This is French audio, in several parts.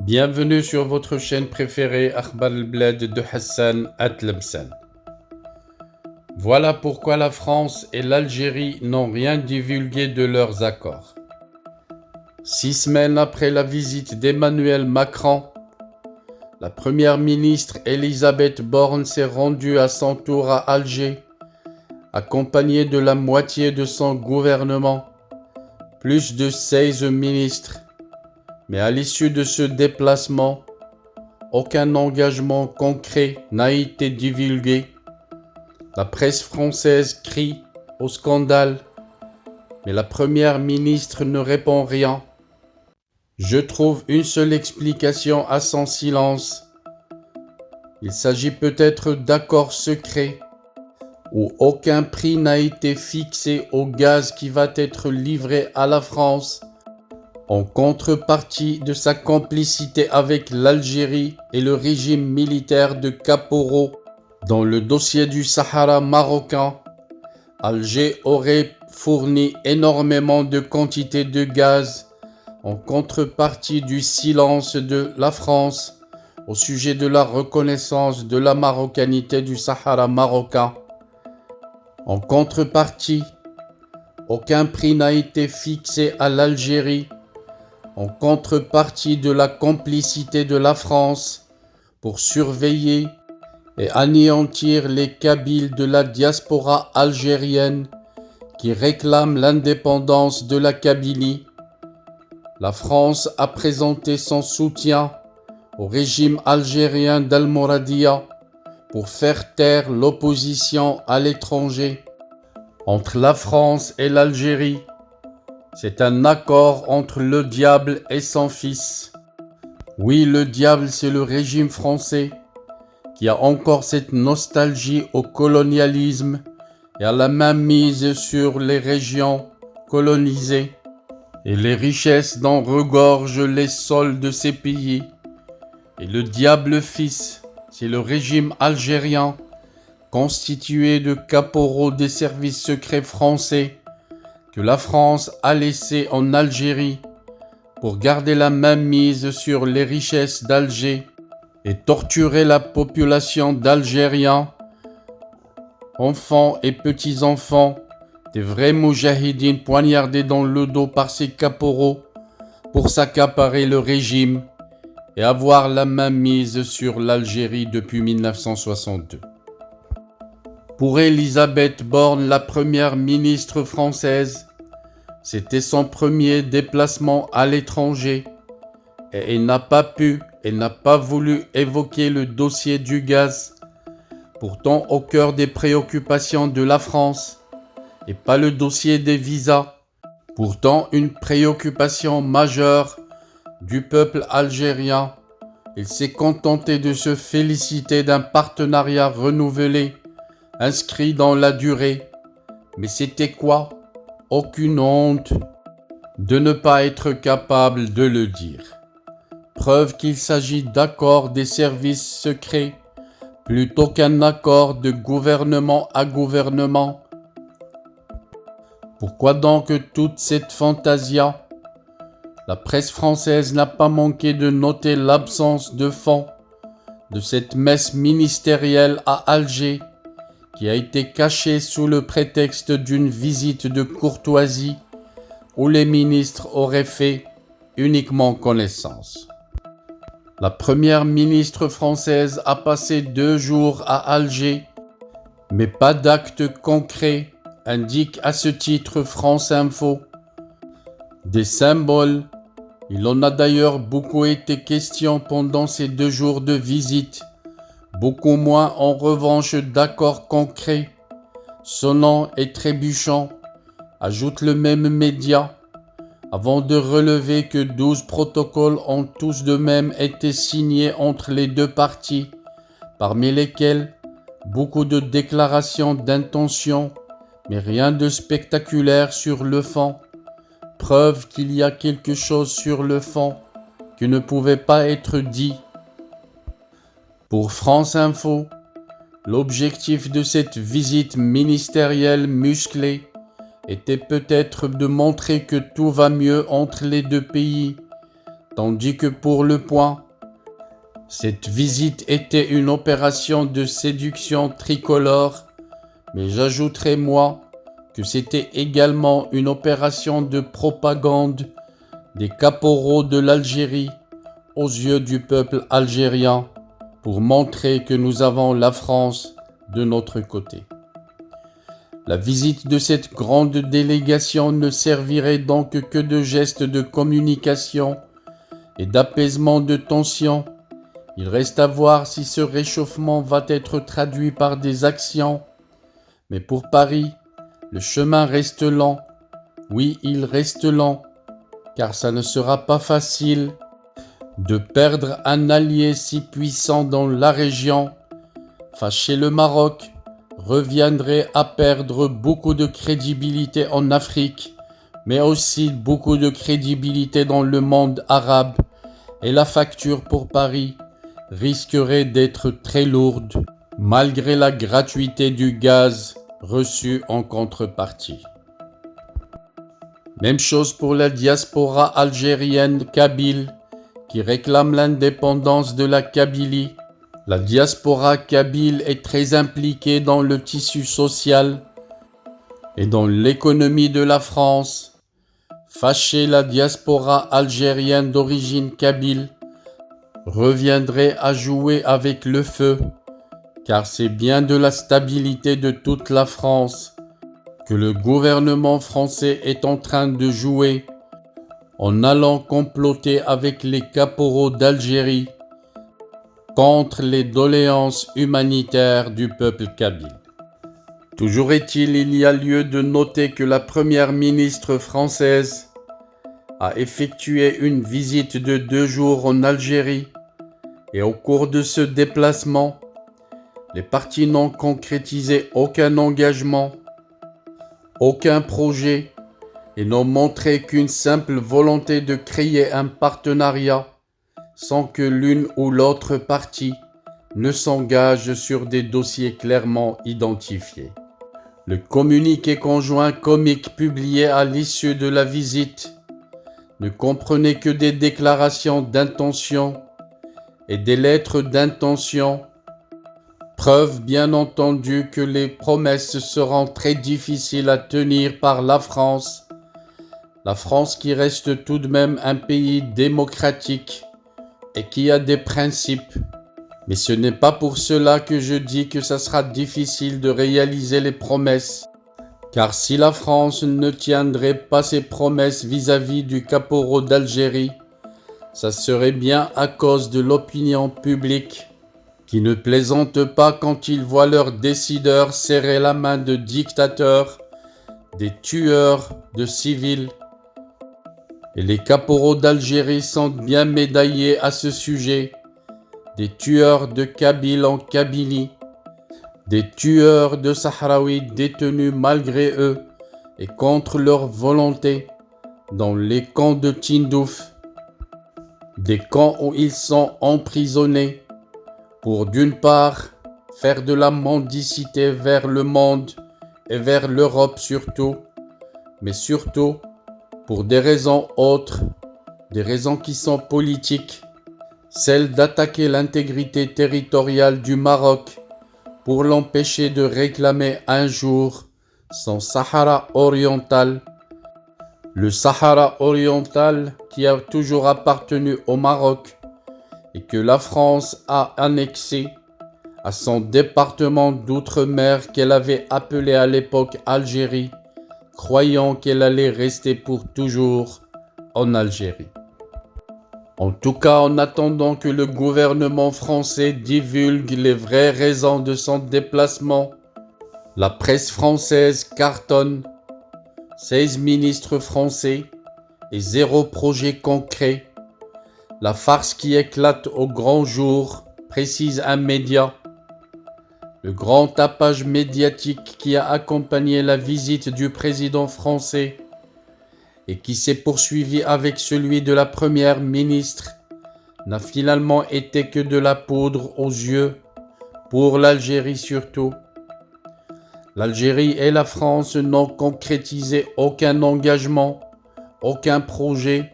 Bienvenue sur votre chaîne préférée Akhbar al-Bled de Hassan Atlemsen. Voilà pourquoi la France et l'Algérie n'ont rien divulgué de leurs accords. 6 semaines après la visite d'Emmanuel Macron, la première ministre Elisabeth Borne s'est rendue à son tour à Alger, accompagnée de la moitié de son gouvernement, plus de 16 ministres. Mais à l'issue de ce déplacement, aucun engagement concret n'a été divulgué. La presse française crie au scandale, mais la première ministre ne répond rien. Je trouve une seule explication à son silence. Il s'agit peut-être d'accords secrets où aucun prix n'a été fixé au gaz qui va être livré à la France en contrepartie de sa complicité avec l'Algérie et le régime militaire de Caporo. Dans le dossier du Sahara marocain, Alger aurait fourni énormément de quantités de gaz en contrepartie du silence de la France au sujet de la reconnaissance de la marocanité du Sahara marocain. En contrepartie, aucun prix n'a été fixé à l'Algérie en contrepartie de la complicité de la France pour surveiller et anéantir les Kabyles de la diaspora algérienne qui réclament l'indépendance de la Kabylie. La France a présenté son soutien au régime algérien d'Almoradiyya pour faire taire l'opposition à l'étranger. Entre la France et l'Algérie, c'est un accord entre le diable et son fils. Oui, le diable, c'est le régime français qui a encore cette nostalgie au colonialisme et à la mainmise sur les régions colonisées et les richesses dont regorgent les sols de ces pays. Et le diable fils, c'est le régime algérien constitué de caporaux des services secrets français que la France a laissé en Algérie pour garder la mainmise sur les richesses d'Alger et torturer la population d'Algériens, enfants et petits-enfants, des vrais moujahidines poignardés dans le dos par ces caporaux pour s'accaparer le régime et avoir la mainmise sur l'Algérie depuis 1962. Pour Elisabeth Borne, la première ministre française, c'était son premier déplacement à l'étranger et elle n'a pas voulu évoquer le dossier du gaz, pourtant au cœur des préoccupations de la France, et pas le dossier des visas, pourtant une préoccupation majeure du peuple algérien. Il s'est contenté de se féliciter d'un partenariat renouvelé, inscrit dans la durée. Mais c'était quoi ? Aucune honte de ne pas être capable de le dire. Preuve qu'il s'agit d'accords des services secrets plutôt qu'un accord de gouvernement à gouvernement. Pourquoi donc toute cette fantasia ? La presse française n'a pas manqué de noter l'absence de fond de cette messe ministérielle à Alger qui a été cachée sous le prétexte d'une visite de courtoisie où les ministres auraient fait uniquement connaissance. La première ministre française a passé 2 jours à Alger, mais pas d'acte concret, indique à ce titre France Info. Des symboles, il en a d'ailleurs beaucoup été question pendant ces 2 jours de visite, beaucoup moins en revanche d'accords concrets, sonnants et trébuchants, ajoute le même média, avant de relever que 12 protocoles ont tous de même été signés entre les deux parties, parmi lesquels beaucoup de déclarations d'intention, mais rien de spectaculaire sur le fond. Preuve qu'il y a quelque chose sur le fond qui ne pouvait pas être dit. Pour France Info, l'objectif de cette visite ministérielle musclée était peut-être de montrer que tout va mieux entre les deux pays, tandis que pour Le Point, cette visite était une opération de séduction tricolore, mais j'ajouterai moi que c'était également une opération de propagande des caporaux de l'Algérie aux yeux du peuple algérien pour montrer que nous avons la France de notre côté. La visite de cette grande délégation ne servirait donc que de geste de communication et d'apaisement de tension. Il reste à voir si ce réchauffement va être traduit par des actions. Mais pour Paris, le chemin reste lent. Oui, il reste lent, car ça ne sera pas facile de perdre un allié si puissant dans la région. Fâcher le Maroc reviendrait à perdre beaucoup de crédibilité en Afrique, mais aussi beaucoup de crédibilité dans le monde arabe, et la facture pour Paris risquerait d'être très lourde, malgré la gratuité du gaz reçu en contrepartie. Même chose pour la diaspora algérienne kabyle, qui réclame l'indépendance de la Kabylie. La diaspora kabyle est très impliquée dans le tissu social et dans l'économie de la France. Fâcher la diaspora algérienne d'origine kabyle reviendrait à jouer avec le feu, car c'est bien de la stabilité de toute la France que le gouvernement français est en train de jouer en allant comploter avec les caporaux d'Algérie contre les doléances humanitaires du peuple kabyle. Toujours est-il, il y a lieu de noter que la première ministre française a effectué une visite de 2 jours en Algérie et au cours de ce déplacement, les partis n'ont concrétisé aucun engagement, aucun projet et n'ont montré qu'une simple volonté de créer un partenariat sans que l'une ou l'autre partie ne s'engage sur des dossiers clairement identifiés. Le communiqué conjoint comique publié à l'issue de la visite ne comprenait que des déclarations d'intention et des lettres d'intention, preuve bien entendu que les promesses seront très difficiles à tenir par la France qui reste tout de même un pays démocratique et qui a des principes. Mais ce n'est pas pour cela que je dis que ça sera difficile de réaliser les promesses, car si la France ne tiendrait pas ses promesses vis-à-vis du caporal d'Algérie, ça serait bien à cause de l'opinion publique qui ne plaisante pas quand ils voient leurs décideurs serrer la main de dictateurs, des tueurs de civils. Et les caporaux d'Algérie sont bien médaillés à ce sujet, des tueurs de Kabyles en Kabylie, des tueurs de Sahraouis détenus malgré eux et contre leur volonté dans les camps de Tindouf, des camps où ils sont emprisonnés pour d'une part faire de la mendicité vers le monde et vers l'Europe surtout, mais surtout pour des raisons autres, des raisons qui sont politiques, celle d'attaquer l'intégrité territoriale du Maroc pour l'empêcher de réclamer un jour son Sahara oriental, le Sahara oriental qui a toujours appartenu au Maroc et que la France a annexé à son département d'outre-mer qu'elle avait appelé à l'époque Algérie, croyant qu'elle allait rester pour toujours en Algérie. En tout cas, en attendant que le gouvernement français divulgue les vraies raisons de son déplacement, la presse française cartonne, 16 ministres français et 0 projet concret. La farce qui éclate au grand jour, précise un média. Le grand tapage médiatique qui a accompagné la visite du président français et qui s'est poursuivi avec celui de la première ministre n'a finalement été que de la poudre aux yeux, pour l'Algérie surtout. L'Algérie et la France n'ont concrétisé aucun engagement, aucun projet,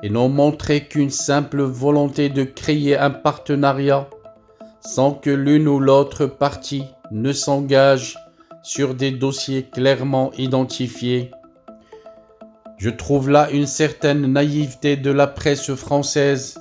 et n'ont montré qu'une simple volonté de créer un partenariat sans que l'une ou l'autre partie ne s'engage sur des dossiers clairement identifiés. Je trouve là une certaine naïveté de la presse française,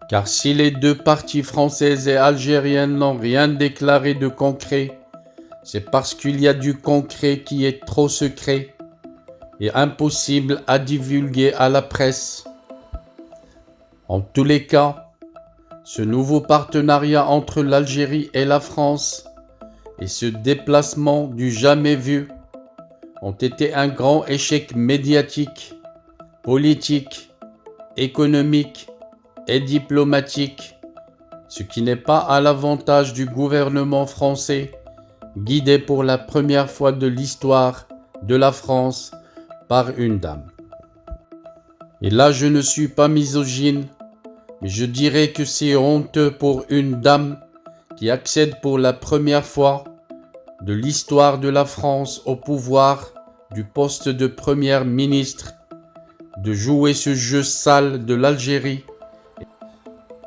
car si les deux parties françaises et algériennes n'ont rien déclaré de concret, c'est parce qu'il y a du concret qui est trop secret et impossible à divulguer à la presse. En tous les cas, ce nouveau partenariat entre l'Algérie et la France et ce déplacement du jamais vu ont été un grand échec médiatique, politique, économique et diplomatique, ce qui n'est pas à l'avantage du gouvernement français, guidé pour la première fois de l'histoire de la France par une dame. Et là, je ne suis pas misogyne, mais je dirais que c'est honteux pour une dame qui accède pour la première fois de l'histoire de la France au pouvoir du poste de première ministre, de jouer ce jeu sale de l'Algérie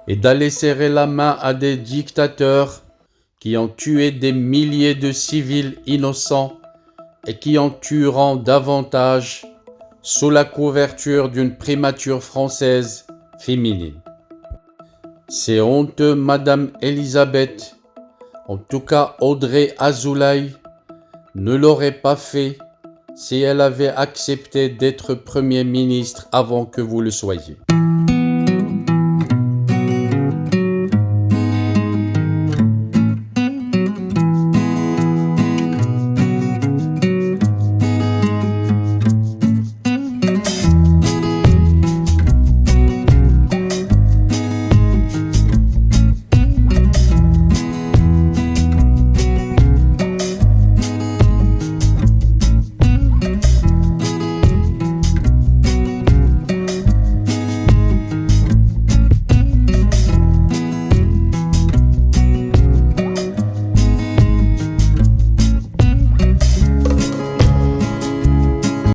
et d'aller serrer la main à des dictateurs qui ont tué des milliers de civils innocents et qui en tueront davantage sous la couverture d'une primature française féminine. C'est honteux, Madame Elisabeth. En tout cas, Audrey Azoulay ne l'aurait pas fait si elle avait accepté d'être Premier ministre avant que vous le soyez.